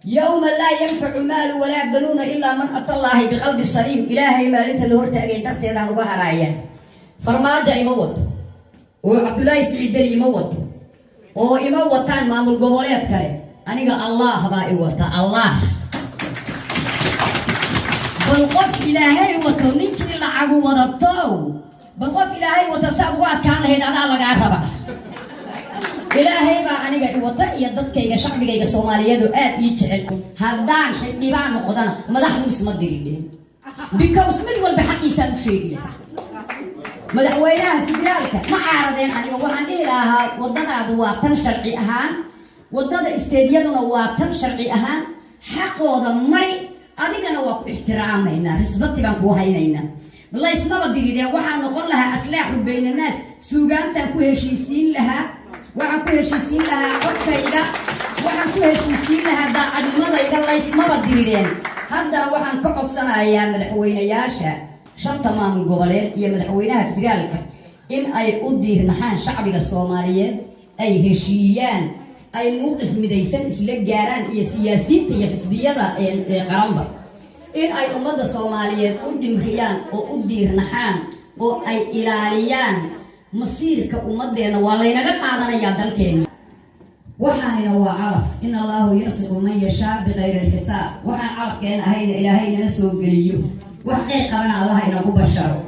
يوم لا ينفع مال ولا بنون إلا من أتى الله بقلب سليم. إلهي ما أنت اللي هرت أجي تختي هذا نقاها رايا فرماجة يموت وعبد الله سعيد يموت ويموتان ما من الجبلات كاي أنا قال الله بقى يوتا الله بالقف إلهي وتونيك إلا عجو ورطاو بالقف إلهي وتساقوات كان هيدا على العربة إلهي بقى أنا قال وطأ يدك يا شعبك يا الصومالية دو يجعل هردان حبي بقى نقدنا ما دخلوا اسم الدريبين بكوس من والبحق يسال شيء ما دعويناها في ذلك ما عارضين أنا وحن إلها وضنا دواتن شرعي أهان وضنا استديادنا واتن شرعي أهان حق وضا مري أدينا وقت احترامنا رسبتي بانكو هينينا والله اسمها الدريبين وحن نقول لها أسلاح بين الناس سوغان تنكو هشيسين لها waxaan ku heshiisiin lahaa codkayga waxaan ku heshiisiin lahaa daacadnimadayda laysmaba dirireen haddana waxaan ka codsanayaa madaxweynayaasha shanta maamul goboleed iyo madaxweynaha federaalka in ay u diirnaxaan shacbiga Soomaaliyeed ay heshiiyaan ay mowqif midaysan isla gaaraan iyo siyaasiyiinta iyo xisbiyada qaranba in ay ummadda Soomaaliyeed u dhimriyaan oo u diirnaxaan oo ay ilaaliyaan مصيرك ومدينا ولا نقطع يا دلكين وحنا وعرف إن الله يرزق من يشاء بغير الحساب وحنا عرف كأن هينا إلهينا نسوق ليه وحقيقة أنا الله إنه بشر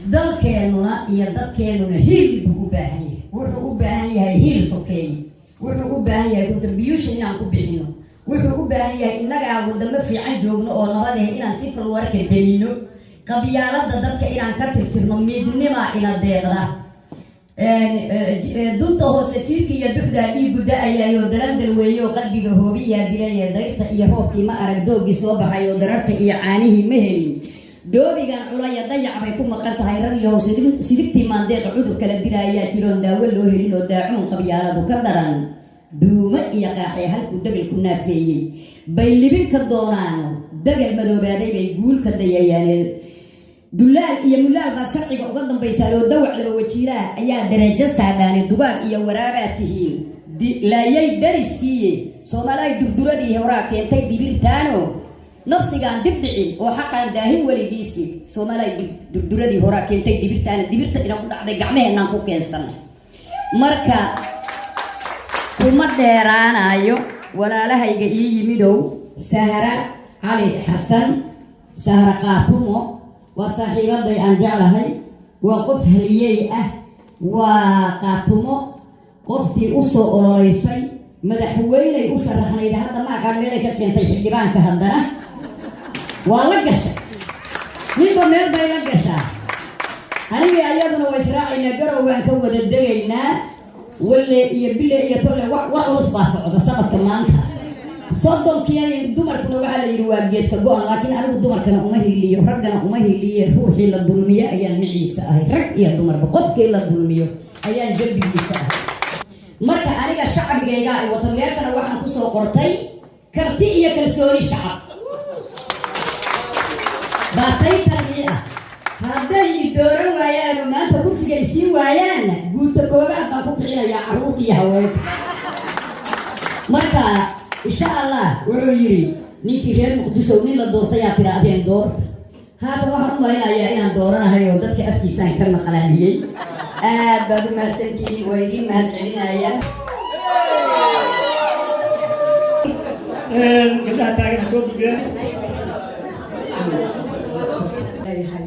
دلكيننا يا دلكيننا هيل بقباهي وحقباهي هيل سكي وحقباهي كونتربيوش إن أنكبينه وحقباهي إن نجا ودم في عجوبنا أو نهاده إن صفر الورق الدليل qabyaalada dadka inaan ka tirtirno midnima ila deeqda dunta hoose jirka iyo duxda dhiigu da'ayayo dalandal weeyo qalbiga hoobiya dilaya dayrta iyo roobkii ma arag doogii soo baxayo dararta iyo caanihii ma helin doobigan culaya dayac bay ku maqan tahay rag iyo hoose sidibtii maandeeqa cudur kala dilaayaa jiroon daawo loo helin oo daacuun qabyaaladu ka daran duuma iyo qaaxay halkuu dagal ku naafeeyey bay libin ka doonaan dagal madoobaaday bay guul ka dayayaan دولال يا مولال بشرعي قدام بيسالو دوع لما وجيراه أيا درجة ساداني دباغ يا وراباته لا يدرسكي سومالاي دردردي هوراك ينتي دبيرتانو نفسي كان دبدعي وحقا داهي وليجيسي سومالاي دردردي هوراك ينتي دبيرتانو دبيرتا إلى قد جمعه نانكو كيسرنا مركا كوما ديران أيو ولا لها يجي يميدو سهرة علي حسن سهرة قاتمو وصاحبتي أن جعلها وقف هليي وقاتمو قفتي أسو أوليسي مدحويني أسرحنا إذا هذا ما كان ملك كنتي حجبان كهندنا ولقسا نيكو ميربا يلقسا أنا بأيادنا وإسرائيل نقروا وأنكو الدقينا واللي يبلي يطلع وعوص باسعود سبت كمانتا صدق كيان دمر كنا وعلى يرواجيت كجوان لكن أنا الدمر كنا أمه اللي رجنا أمه اللي روحي للظلمية أيام معيسة رك يا دمر بقف كلا الظلمية أيام جنبي معيسة مرة أنا الشعب جاي وطلع سنة واحد كوسو قرطي كرتي كرسوري الشعب باتي تربية هذا يدور ويان وما تقول سجلسي ويان قلت كوبا تقول يا عروتي يا هوي مرة إن شاء الله وعيري نيكي غير مقدسة ونين للدورة يا ترى أدين دور هذا واحد ما يا إنا دورنا هاي ودتك أفكيسان كلمة خلانية بعد ما تنتهي ويدين ما تعلنا يا كلها تاجر صوت بيا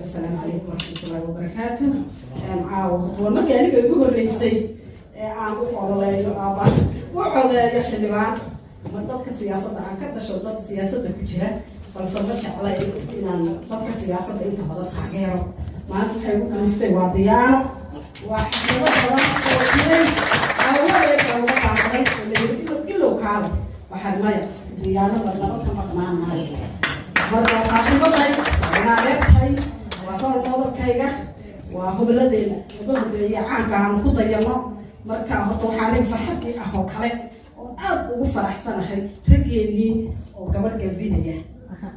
السلام عليكم ورحمة الله وبركاته وما كان يقول الرئيسي عن قول وعلى يحلبان ضدك السياسة عن كذا شو ضد السياسة كجرة فالصبر على إن ضدك السياسة أنت بدأت حاجة ما تحاول أن تستوى ديانة وحنا خلاص كذي أول يوم تعمل اللي كله كله واحد ما ديانة ولا كم كمان ما مرة صاحب بطل أنا عرفت هاي وأقول موضوع كيجا وهو بلدنا يقول لي عن كان كده يوم مرة هو حالي فرحتي أخو كله aad ugu faraxsanahay raggeennii oo gabadh galbinaya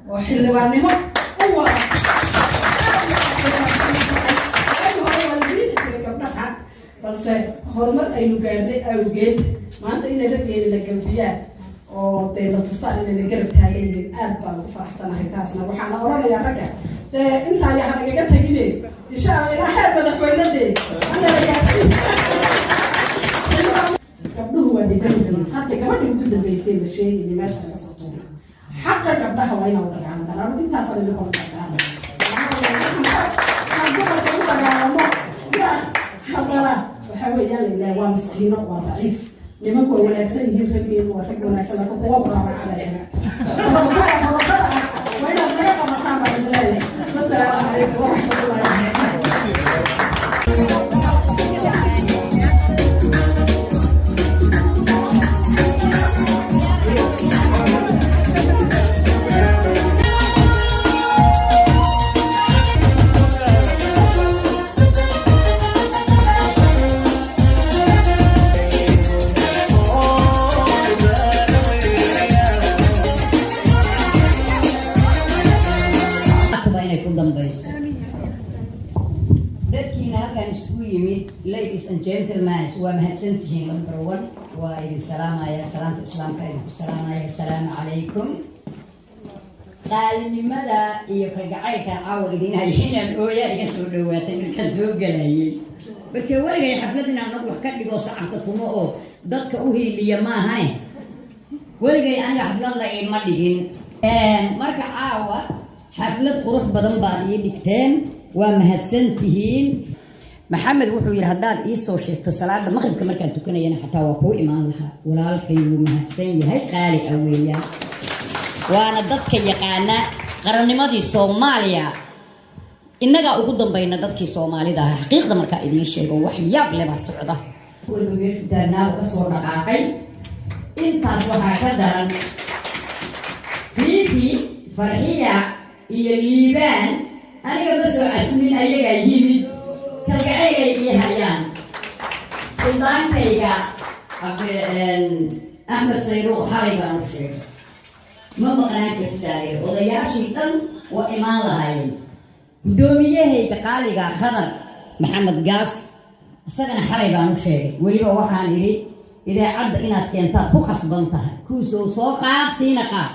وحلوانهم هو balse horumar aynu gaadhay awgeed maanta inay raggeena la gambiyaan oo dee la tusaan inayna garab taagan yihiin aad baan ugu faraxsanahay taasna waxaana oranayaa ragga dee intaa yaha nagaga tegine insha allah ilaa heer madaxweynadee gabdhuhu waa dhibanyihiin hadda gabadhii ugu dambeysay la sheegayay meesha laga soo tuuro xaqa gabdhaha waa inaa dagaalan daraan intaasa idin kala dagaalamo haddana waxaa weeyaan lailahay waa miskiino waa daciif nimanku waa wanaagsan yihiin raggeedu waa rag wanaagsan laakin kuwa baraabaxada jira horokada ah waa inaad naga qabataan baa isleeyahay wasalaamu calaykum waraxmatullahi Ladies and gentlemen, waa mahadsantihiin number one. Waa idin salaamaya salaanta islaamka idinku salaamaya assalaamu calaykum. Qaalinimada iyo kalgacaylka caawa idin hayaan ooya iga soo dhawaatay markaan soo galayay. Marka waligay xaflad inaan wax ka dhigo sacanka tumo oo dadka u hiiliya ma ahayn. Waligay aniga xaflad la ima dhigin. Marka caawa xaflad qurux badan baad ii dhigteen. Waa mahadsantihiin. محمد وحوي الهداد إيسو شيخ الصلاة المغرب كما كان تكنينا حتى وكو إيمان لها ولالكي ومهتسين هاي قالي أوليا وأنا ضدك يقانا قرني ماضي صوماليا إنك أقدم بين ضدك صومالي ده حقيقة مركا إدين شيء وحياب لما السعودة كل ما يشدنا وكسورنا عاقل إنت أصبح كذا فيتي فرحية يليبان أنا بس عسمين أيها يمين kalgacayga ii hayaan suldaankayga axmed sayruuq xalay baan u sheegay ma maqnaan kartaaye odayaashii dhan waa imaan lahaayeen guddoomiyahayga qaaliga khadar maxamed gaas isagana xalay baan u sheegay weliba waxaan idhi idaacadda inaad keentaad ku khasban tahay kuusoo soo qaad siina qaad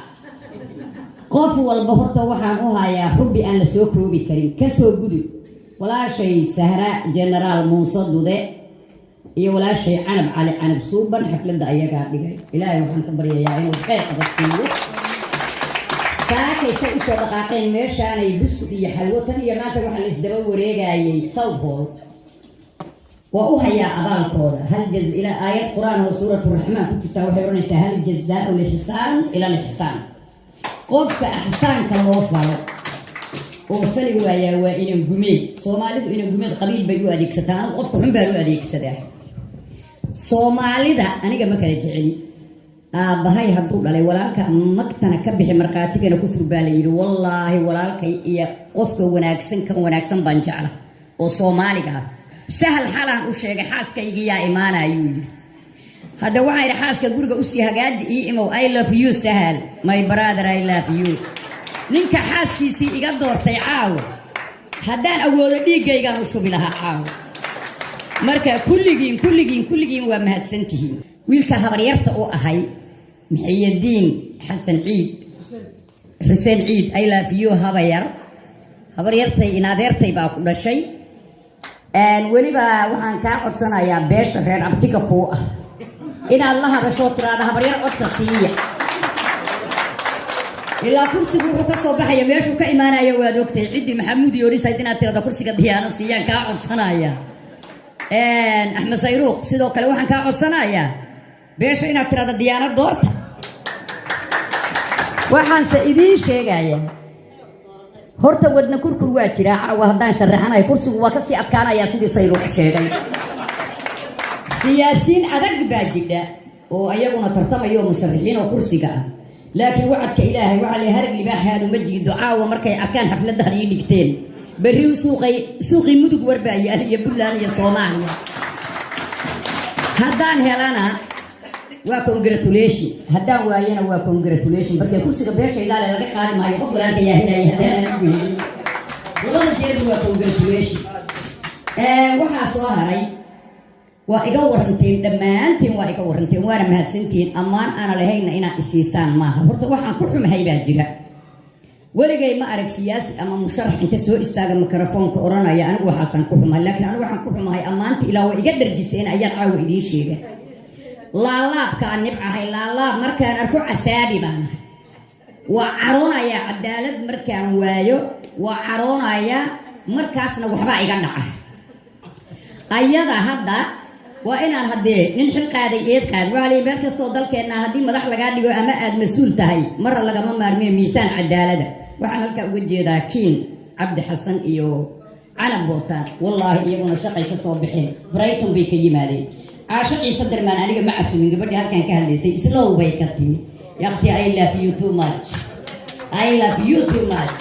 qof walba horta waxaan u hayaa xubbi aan la soo koobi karin kasoo gudub walaashay sahra generaal muuse dude iyo walaashay canab cali canab suuban xafladda ayagaa dhigay ilaahay waxaan ka baryayaa inuu xeer adag siiyo saakaysa u soo dhaqaaqeen meeshaanay buskud iyo xalwo tan iyo maanta waxa la isdaba wareegayay south hall waa u hayaa abaalkooda hal jaz ila aayad quraan oo suuratu raxmaan ku jirtaa waxay oranaysaa hal jazaau lixsaan ila lixsaan qofka axsaanka loo falo وصلي ويا إنهم جميل صومالي وإنهم جميل قبيل بيجوا أديك ستان وقف هم بيجوا أديك ستان صومالي ده أنا جمك الجعلي بهاي هالطول عليه ولا كمقتنا كبح مرقاتك أنا كفر بالي والله ولا كي قفك وناكسن بنجعله وصومالي كه سهل حالا وشيء حاسك يجي يا إيمانا يولي هذا واحد حاسك جورج أسيها قاعد إيمو I love you سهل my brother I love you ninka xaaskiisii iga doortay caawa haddaan awoodo dhiiggaygaan u shubi lahaa caawa marka kulligiin waa mahadsantihiin wiilka habaryarta u ahay maxiyadiin xasan ciid xuseen ciid I love you habaryartay inadeertay baa ku dhashay weliba waxaan kaa codsanayaa beesha reer abtiga kuu ah inaad la hadashoo tiraada habaryar codka siiya ilaa kursigu wuxuu ka soo baxaya meeshuu ka imaanaya waad ogtay ciddi maxamuud yoorisayd inaad tirada kursiga diyaana siiyaan kaa codsanaya axmed sayruuq sidoo kale waxaan kaa codsanayaa beesha inaad tirada diyaana doorta waxaanse idiin sheegaya horta wadna kurkur waa jiraa caawa haddaan sharaxanayo kursigu waa kasii adkaanayaa sidii sayruuq sheegay siyaasiin adag baa jidha oo ayaguna tartamayo musharaxiin oo kursiga ah laakiin wacadka ilaahay waxa la harag libaaxaadu ma jiido caawa markay arkaan xafladda ay dhigteen bari suuqi mudug warbaayay iyo Puntland iyo Soomaaliya haddaan helana وكونجراتوليشن هدان واينا وكونجراتوليشن بركي كل سيده بيش ايدا laga qaadi maayo qof walaalka yaa helay hadaan ugu yeelin laba jeer وكونجراتوليشن waxa soo haray waa iga waranteen dhamaantiin waa iga waranteen waana mahadsantiin amaan ana lahayn inaan isiisaan maaha horta waxaan ku xumahay baa jira waligay ma arag siyaasi ama musharax inta soo istaaga mikrofoonka oranaya anigu waxaan ku xumahay laakiin anigu waxaan ku xumahay amaanta ilaa way iga darjiseen ayaan caawa idiin sheegay laalaabka nibcahay laalaab markaan arko casaabi baan waa caroonaya cadaalad markaan waayo waa caroonaya markaasna waxba iga dhaca ayada hadda waa inaan hadee nin xil qaaday eed qaad wali meel kasto dalkeena hadii madax laga dhigo ama aad mas'uul tahay mar lagama maarmay miisaan cadaalada waxaan halka uga jeedaa kiin cabdi xasan iyo canab boota wallahi iyaguna shaqay ka soo bixin Brighton bay ka yimaadeen عاشقي صدر من أنا ما أسمع قبل هذا كان كهذا شيء slow بيكتي يا أختي I love you too much I love you too much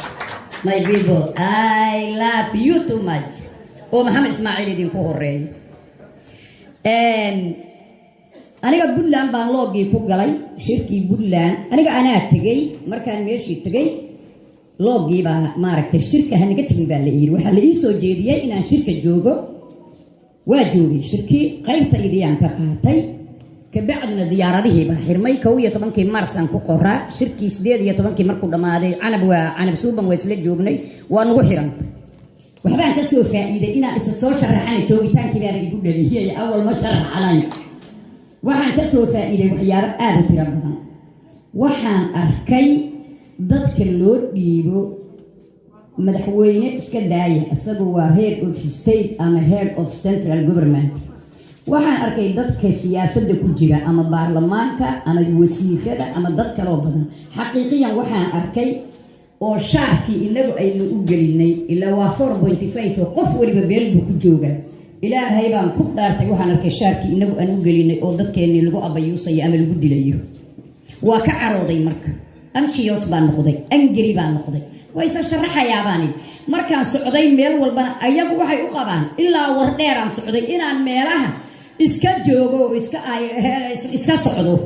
my people I love you too much ومحمد إسماعيل دين كوري أنا قبل بودلان بانلوجي كوجلاي شركة بودلان أنا تجي مركان ماشي تجي لوجي بمارك الشركة هنقتني بالليل وحلي سوجيدية إن شركة جوجو واجوري شركي قيمة إيديان كقاتي كبعدنا ديارته بحرمي كوية طبعا كي مارسان كقرة شركي سديدية طبعا كي مركو دمادي أنا بسوبا ويسلك جوبني وأنوحرا وحبان كسو فائدة إنا إستسو شرحاني توقي تانكي باري يقول لي هي أول ما شرح علي وحان كسو فائدة وحيار آلة ربنا وحان أركي ضدك اللود بيبو madaxweyne iska daaya asagoo waa head of state ama head of central government waxaan arkay dadka siyaasadda ku jira ama baarlamaanka ama wasiirada ama dad kale oo badan xaqiiqiyan waxaan arkay oo shaarkii inagu aynu u gelinay ilaa waa 4.5 oo qof waliba beel buu ku jooga ilaahay baan ku dhaartay waxaan arkay shaarkii inagu aan u gelinay oo dadkeenii lagu abayuusay ama lagu dilayo waa ka carooday marka anxious baan noqday angry baan noqday ويسا شرحها يا باني مركان سعودي ميل والبنا أيضا وحي أقبان إلا ورديران سعودي إنا ميلها إسكا جوغو إسكا سعودو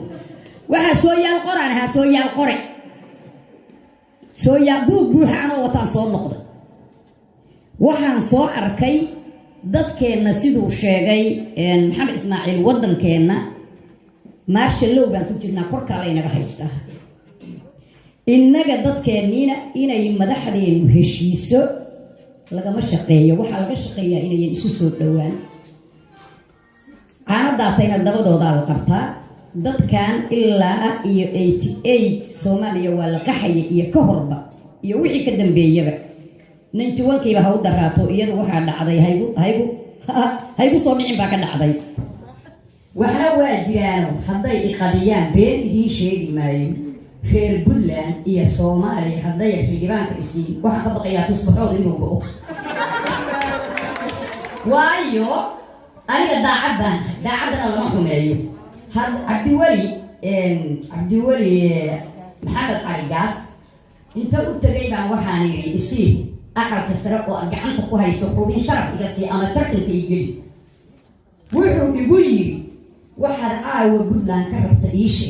وحا سويا القرآن ها سويا القرآن سويا بوح عنا وطان صور نقضي وحان صور أركي داد كينا سيدو شاقي محمد إسماعيل ودن كينا مارشلو بان كنتنا كوركا علينا بحيستها innaga dadkeenina inay madaxdeenu heshiiso laga ma shaqeeyo waxa laga shaqeeyaa inay isu soo dhawaan aanadaatayna dabadooda la qabtaa dadkan ilaa iyo 88 Soomaaliya waa la qaxay iyo ka horba iyo wixii ka dambeeyaba 91 kiiba ha u daraato iyadu waxa dhacday haygu soo dhicin baa ka dhacday waxa waa jiraan haday iqadiyaan been idin sheegi maayo reer Buntland iyo Soomaali haday xildhibaanka isii waxa ka baqayaa tusbaxooda inuu go'o waayo aniga daacadana lama xumeeyo had Cabdiwali Maxamed Caligaas inta u tagay baan waxaan yiri isii aqalka sare oo gacanta ku hayso xubin sharaf iga sii ama tartanka igeli wuxuu igu yiri waxaad caawa Buntland ka rabta iishe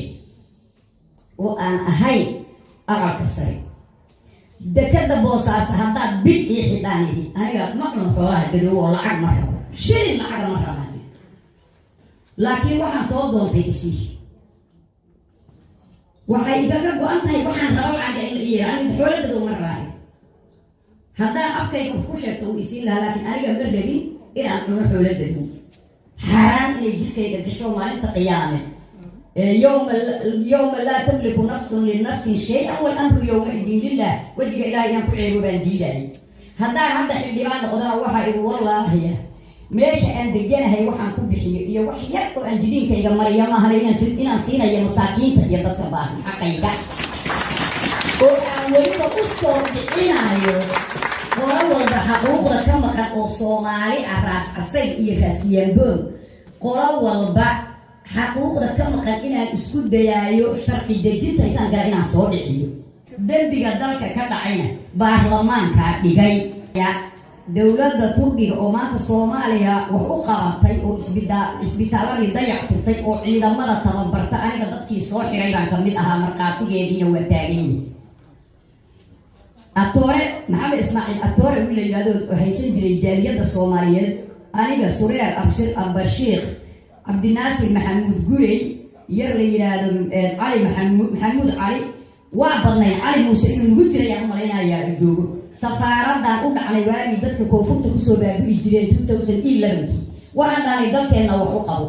oo aan ahay aqalka sare dekada boosaas haddaad bil iyo xidhaanidi aniga ma cuno xoolaha gadow oo lacag ma rabo shilin lacag ma rabo laakiin waxaan soo doontay isii waxay igaga go'an tahay waxaan rabo lacag in iyo aniga xoolaha gadow ma rabo haddaan afkayga ku sheegto uu isiin lahaa laakiin aniga ma rabin inaan cuno xoolaha gadow xaaraan inay jirkayga gasho maalinta qiyaame يوم لا تملك نفس لنفس شيئا والامر يومئذ لله وجه الهي ينفع بانديداي هذا حلبان قدنا waxa igu wallahi meesha aan deganahay waxaan ku bixiyo iyo wax yar oo aan jilinkayga mariyo ma halayna inaan siinayo masaakiinta iyo dadka baahan xaqayga oo aan waliba u soo bixinayo walba xaquuqda ka maqan oo Soomaali raas asay iyo raasiyaan qolo walba حقوق كم قلنا اسكت ديايو شرعي دجنت هيتان قالنا صوعيو دنبيغا دالكا كدعينا بارلمان كدغاي يا dowladda Turkiga oo maanta Soomaaliya wax u qabatay oo isbitaalada dayactirtay oo ciidamada tababarta aniga dadkii soo xiray baan kamid ahaa marqaatigeedii waa taageen Atore Maxamed Ismaaciil Atore wiil yiraahdo haysan jiray jaaliyada Soomaaliyeed aniga Sureer Abshir Abashiir Abdinaasir Maxamuud Gurey yar la yiraahdo Ali Maxamuud Ali waa badnay Ali Muuse inuu ugu jiray aan malaynayaa joogo safaaradan u dhacay waagi dadka koonfurta ku soo baabi'i jireen 2011 waxaan dhahay dalkeena wax u qabo